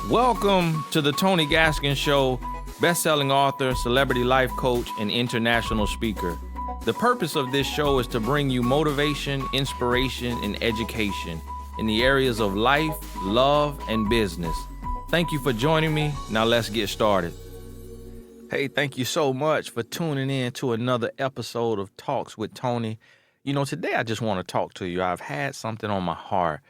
Welcome to the Tony Gaskin Show, best-selling author, celebrity life coach, and international speaker. The purpose of this show is to bring you motivation, inspiration, and education in the areas of life, love, and business. Thank you for joining me. Now let's get started. Hey, thank you so much for tuning in to another episode of Talks with Tony. You know, today I just want to talk to you. I've had something on my heart,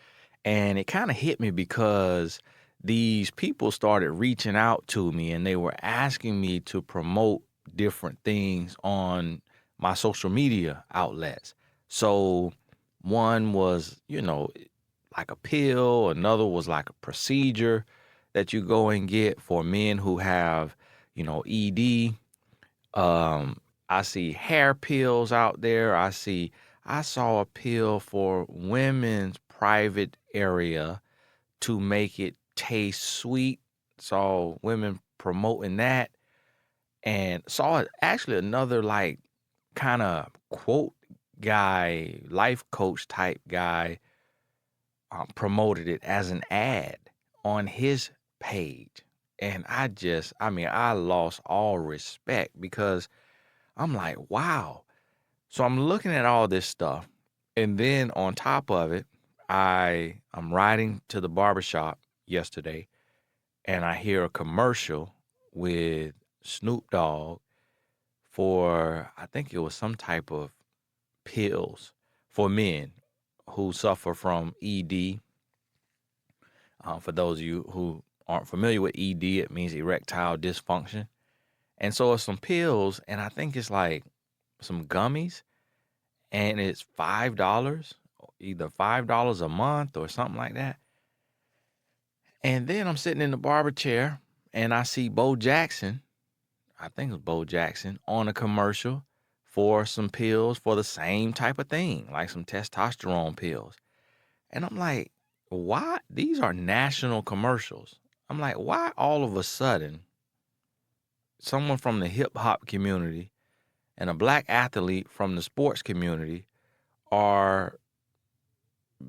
and it kind of hit me because these people started reaching out to me and they were asking me to promote different things on my social media outlets. So one was, like a pill, another was like a procedure that you go and get for men who have, ED. I see hair pills out there. I saw a pill for women's private area to make it taste sweet. Saw women promoting that, and saw actually another like kind of quote guy, life coach type guy, promoted it as an ad on his page. And I lost all respect because I'm like, wow. So I'm looking at all this stuff. And then on top of it, I'm riding to the barbershop yesterday and I hear a commercial with Snoop Dogg for, I think it was some type of pills for men who suffer from ED. For those of you who aren't familiar with ED, it means erectile dysfunction. And so it's some pills, and I think it's like some gummies, and it's $5, either $5 a month or something like that. And then I'm sitting in the barber chair, and I see Bo Jackson, I think it was Bo Jackson, on a commercial for some pills for the same type of thing, like some testosterone pills. And I'm like, why? These are national commercials. I'm like, why all of a sudden someone from the hip hop community and a black athlete from the sports community are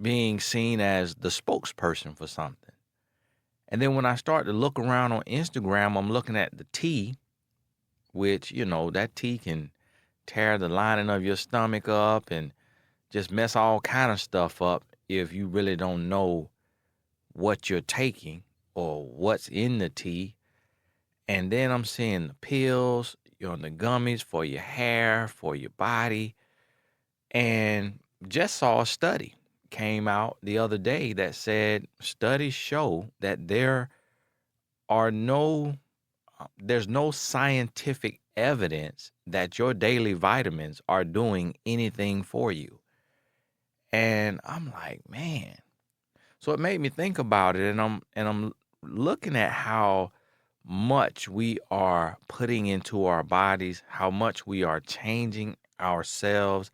being seen as the spokesperson for something? And then when I start to look around on Instagram, I'm looking at the tea, which, that tea can tear the lining of your stomach up and just mess all kind of stuff up if you really don't know what you're taking or what's in the tea. And then I'm seeing the pills, the gummies for your hair, for your body. And just saw a study came out the other day that said studies show that there's no scientific evidence that your daily vitamins are doing anything for you. And I'm like, man. So it made me think about it, and I'm looking at how much we are putting into our bodies, how much we are changing ourselves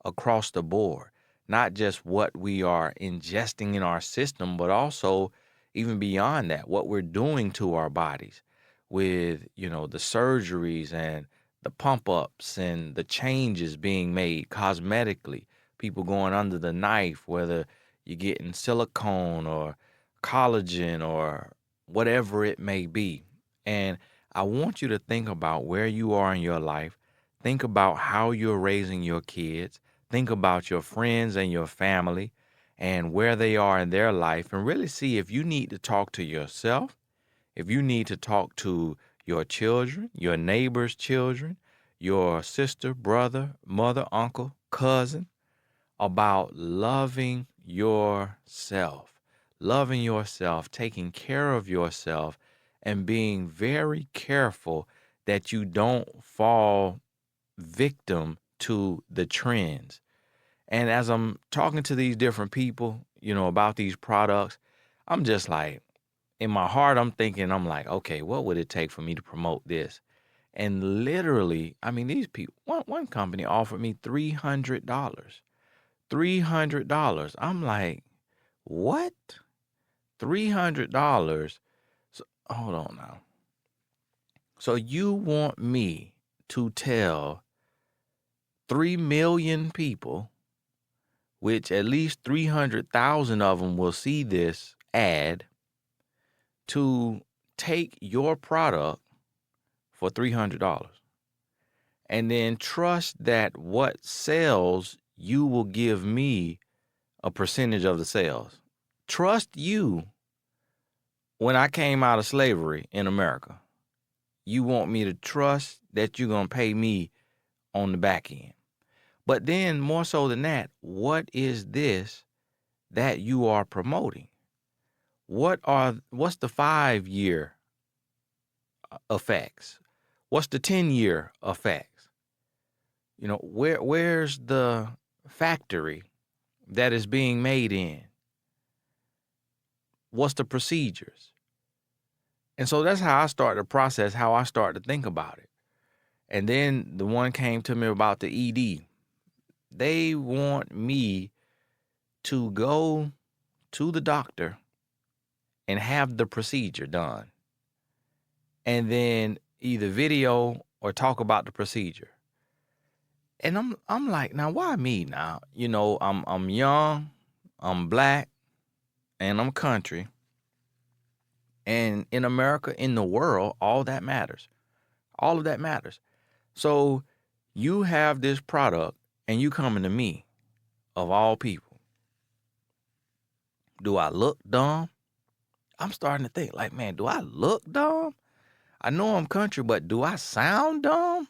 across the board. Not just what we are ingesting in our system, but also even beyond that, what we're doing to our bodies with, the surgeries and the pump ups and the changes being made cosmetically, people going under the knife, whether you're getting silicone or collagen or whatever it may be. And I want you to think about where you are in your life. Think about how you're raising your kids. Think about your friends and your family and where they are in their life, and really see if you need to talk to yourself, if you need to talk to your children, your neighbor's children, your sister, brother, mother, uncle, cousin, about loving yourself, taking care of yourself, and being very careful that you don't fall victim to the trends. And as I'm talking to these different people, about these products, I'm just like, in my heart, I'm like, okay, what would it take for me to promote this? And literally, these people, one company offered me $300. $300. I'm like, what? $300? So, hold on now. So you want me to tell 3 million people, which at least 300,000 of them will see this ad, to take your product for $300 and then trust that what sells, you will give me a percentage of the sales. Trust you when I came out of slavery in America. You want me to trust that you're going to pay me on the back end. But then more so than that, what is this that you are promoting? What's the 5-year effects? What's the 10-year effects? You know, where's the factory that is being made in? What's the procedures? And so that's how I start the process, how I start to think about it. And then the one came to me about the ED. They want me to go to the doctor and have the procedure done, and then either video or talk about the procedure. And I'm like, now why me now? You know, I'm young, I'm black, and I'm country. And in America, in the world, all that matters. All of that matters. So you have this product and you coming to me, of all people. Do I look dumb? I'm starting to think like, man, do I look dumb? I know I'm country, but do I sound dumb?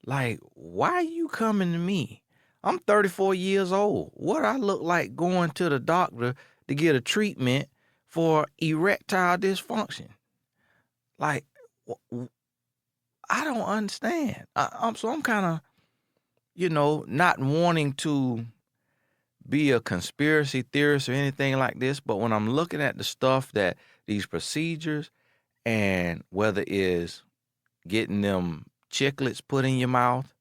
Like, why are you coming to me? I'm 34 years old. What I look like going to the doctor to get a treatment for erectile dysfunction? Like, I don't understand. I'm kind of, not wanting to be a conspiracy theorist or anything like this, but when I'm looking at the stuff that these procedures, and whether it's getting them chiclets put in your mouth,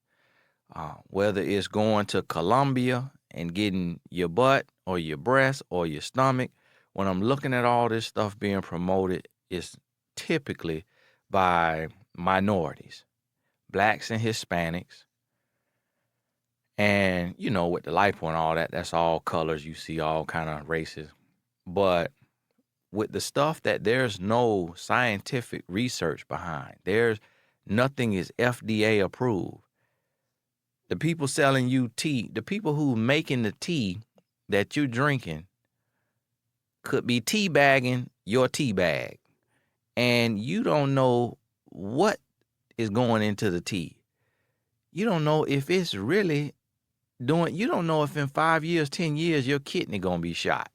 whether it's going to Colombia and getting your butt or your breast or your stomach, when I'm looking at all this stuff being promoted, it's typically by minorities, blacks and Hispanics. And, with the lipo and all that, that's all colors. You see all kind of races. But with the stuff that there's no scientific research behind, nothing is FDA approved. The people selling you tea, the people who making the tea that you're drinking could be tea bagging your tea bag. And you don't know what is going into the tea. You don't know if it's really you don't know if in 5 years, 10 years, your kidney going to be shot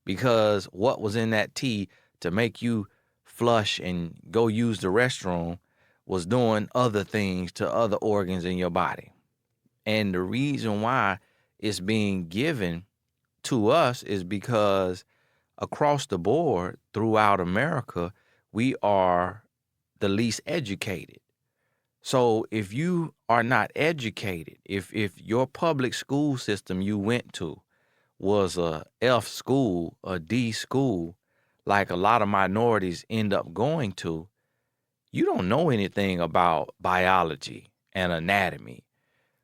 because what was in that tea to make you flush and go use the restroom was doing other things to other organs in your body. And the reason why it's being given to us is because across the board throughout America, we are the least educated. So if you are not educated, if your public school system you went to was a F school, a D school, like a lot of minorities end up going to, you don't know anything about biology and anatomy.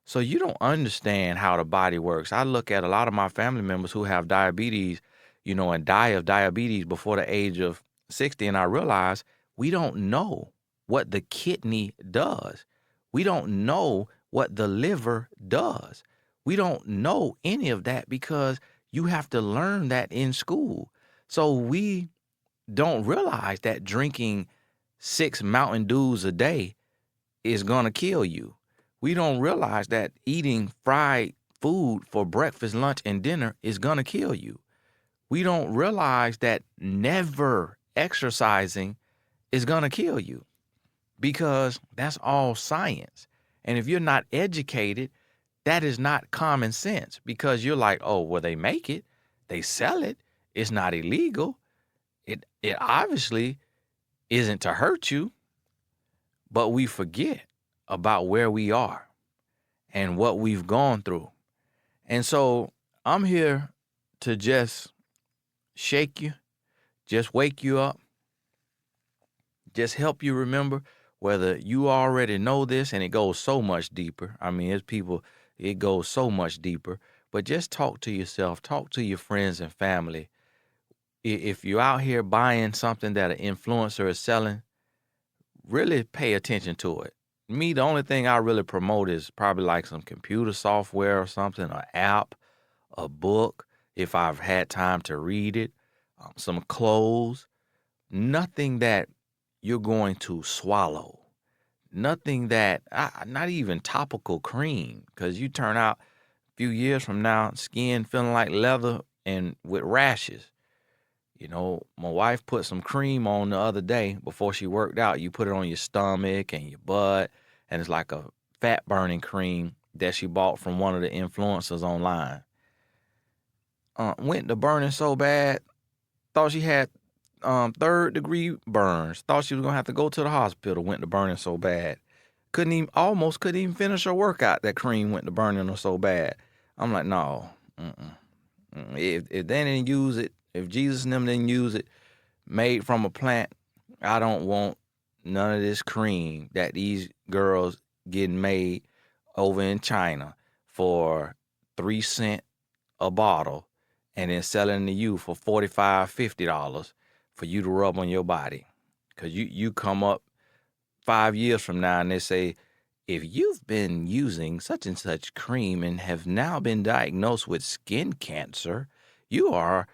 So you don't understand how the body works. I look at a lot of my family members who have diabetes, and die of diabetes before the age of 60, and I realize we don't know what the kidney does. We don't know what the liver does. We don't know any of that because you have to learn that in school. So we don't realize that drinking 6 Mountain Dews a day is going to kill you. We don't realize that eating fried food for breakfast, lunch, and dinner is going to kill you. We don't realize that never exercising is going to kill you. Because that's all science. And if you're not educated, that is not common sense because you're like, oh, well, they make it. They sell it. It's not illegal. It obviously isn't to hurt you. But we forget about where we are and what we've gone through. And so I'm here to just shake you, just wake you up, just help you remember. Whether you already know this and it goes so much deeper. I mean, it goes so much deeper. But just talk to yourself, talk to your friends and family. if you're out here buying something that an influencer is selling, really pay attention to it. Me, the only thing I really promote is probably like some computer software or something, an app, a book, if I've had time to read it, some clothes, nothing that you're going to swallow, nothing that, not even topical cream, because you turn out a few years from now, skin feeling like leather and with rashes. You know, my wife put some cream on the other day before she worked out. You put it on your stomach and your butt, and it's like a fat burning cream that she bought from one of the influencers online. Went to burning so bad, thought she had 3rd-degree burns. Thought she was gonna have to go to the hospital. Went to burning so bad, almost couldn't even finish her workout. That cream went to burning her so bad. I'm like, no, if they didn't use it, if Jesus and them didn't use it, made from a plant, I don't want none of this cream that these girls getting made over in China for 3 cents a bottle and then selling to you for $45, $50 for you to rub on your body. Because you come up 5 years from now and they say, if you've been using such and such cream and have now been diagnosed with skin cancer, you are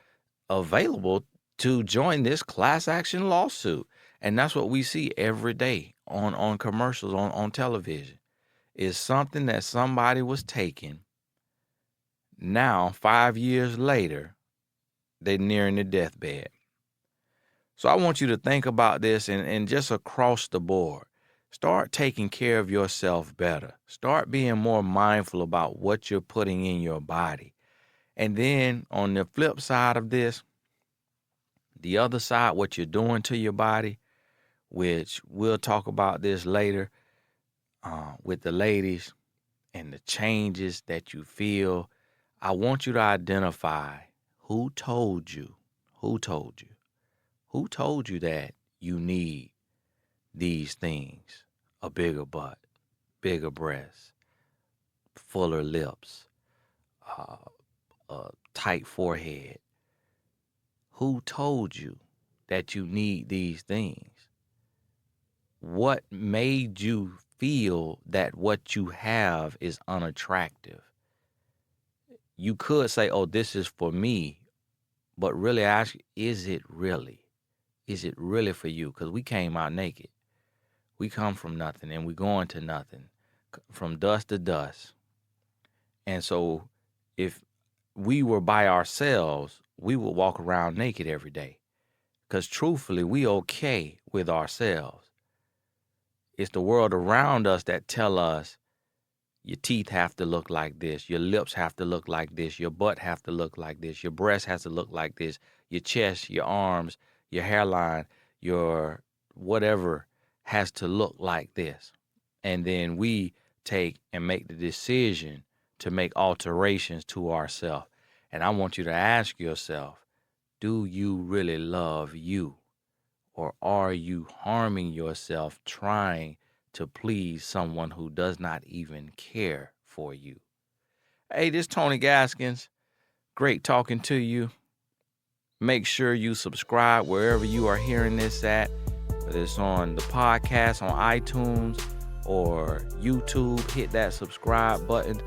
available to join this class action lawsuit. And that's what we see every day on commercials on television. Is something that somebody was taking. Now, 5 years later, they're nearing the deathbed. So I want you to think about this and just across the board. Start taking care of yourself better. Start being more mindful about what you're putting in your body. And then on the flip side of this, the other side, what you're doing to your body, which we'll talk about this later with the ladies and the changes that you feel. I want you to identify who told you that you need these things: a bigger butt, bigger breasts, fuller lips, a tight forehead. Who told you that you need these things? What made you feel that what you have is unattractive? You could say, oh, this is for me, but really ask, is it really? Is it really for you? Because we came out naked. We come from nothing and we go into nothing, from dust to dust. And so if we were by ourselves, we would walk around naked every day. Because truthfully, we okay with ourselves. It's the world around us that tell us your teeth have to look like this, your lips have to look like this, your butt have to look like this, your breast has to look like this, your chest, your arms, your hairline, your whatever has to look like this. And then we take and make the decision to make alterations to ourselves. And I want you to ask yourself, do you really love you? Or are you harming yourself trying to please someone who does not even care for you? Hey, this is Tony Gaskins. Great talking to you. Make sure you subscribe wherever you are hearing this at, whether it's on the podcast, on iTunes, or YouTube. Hit that subscribe button.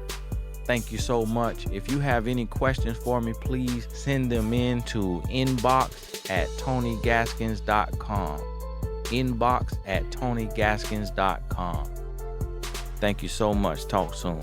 Thank you so much. If you have any questions for me, please send them in to inbox@tonygaskins.com. Inbox@tonygaskins.com. Thank you so much. Talk soon.